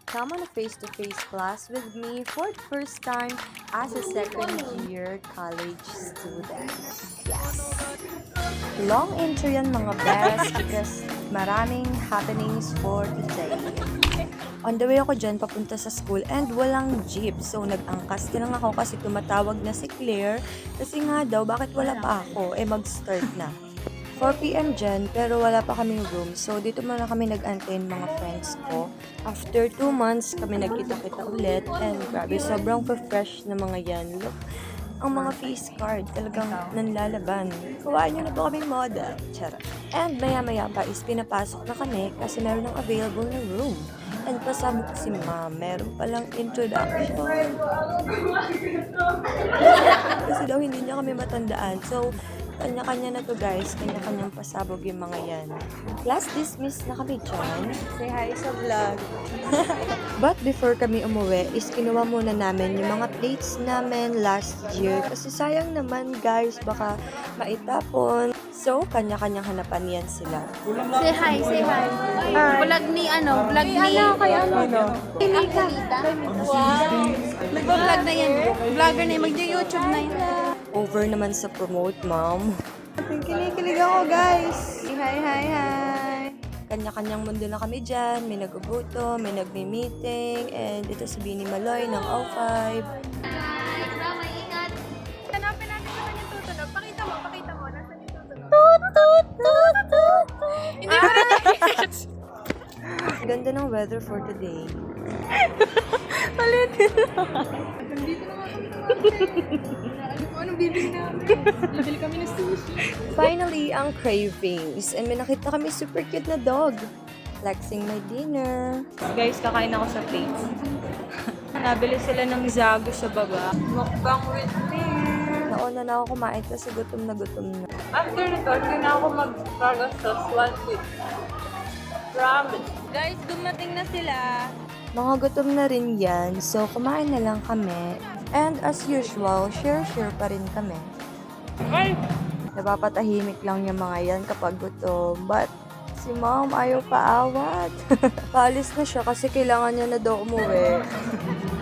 come on a face-to-face class with me for the first time as a second-year college student. Yes! Long intro yan mga best because maraming happenings for today. On the way ako dyan papunta sa school and walang jeep. So nag-angkas din lang ako kasi tumatawag na si Claire. Kasi nga daw, bakit wala pa ako? Mag-start na. 4 p.m. dyan, pero wala pa kaming room. So, dito muna kami nag-antay mga friends ko. After 2 months, kami nagkita-kita ulit. And grabe, sobrang fresh na mga yan. Look, ang mga face card talagang nanlalaban. Kuhaan nyo na po kaming model. Charot. And maya-maya pa is pinapasok na kami kasi meron ng available na room. And pasabog ko si ma'am, meron palang introduction. Kasi daw hindi niya kami matandaan. So, kanya-kanya na to guys, kanya-kanyang pasabog yung mga yan. Class dismissed na kami dyan. Say hi sa vlog. But before kami umuwi, is kinuha muna namin yung mga plates namin last year. Kasi sayang naman guys, baka maitapon. So, kanya-kanyang hanapan yan sila. Say hi, say hi. Vlog ni vlog ni... Kay ano? Mika. Wow. Nag-vlog na yan. Vlogger na yan. Mag-YouTube na yan. Over naman sa promote, ma'am. Kinikilig ako, guys. Hi. Kanya-kanyang mundo na kami dyan. May naguguto, may nagmi-meeting, and ito si Bini Maloy ng O5. Drama, ingat. Hanapin natin naman yung tutunog. Pakita mo. Nasaan yung tutunog? Tut. Hindi ko rin nakikita. Ganda ng weather for today. Nandito na kami anong bibili namin? Bibili kami ng sushi. Finally, ang cravings. And may nakita kami super cute na dog. Flexing my dinner. Guys, kakain ako sa plates. Nabili sila ng zago sa baba. Mukbang with me. Nauna na ako kumain kasi gutom na. After nito, hindi na ako mag-dragastos one week. Promise. Guys, dumating na sila. Mga gutom na rin yan. So, kumain na lang kami. And as usual, share pa rin kami. Ay! Napapatahimik lang yung mga yan kapag gutom. But, si mom ayaw paawat. Paalis na siya kasi kailangan niya na daw umuwi.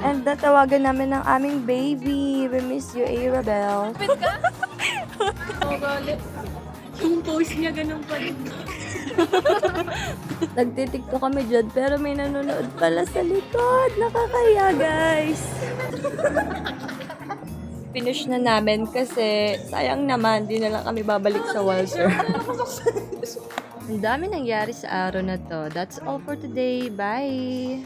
And natawagan namin ng aming baby. We miss you, Arabel. Kapit ka? Oh, galit. Yung post niya ganun pa rin. Nagtitiktok kami dyan, pero may nanonood pala sa likod. Nakakaya, guys. Finish na namin kasi sayang naman, di na lang kami babalik sa Walser. Ang dami nangyari sa araw na to. That's all for today. Bye!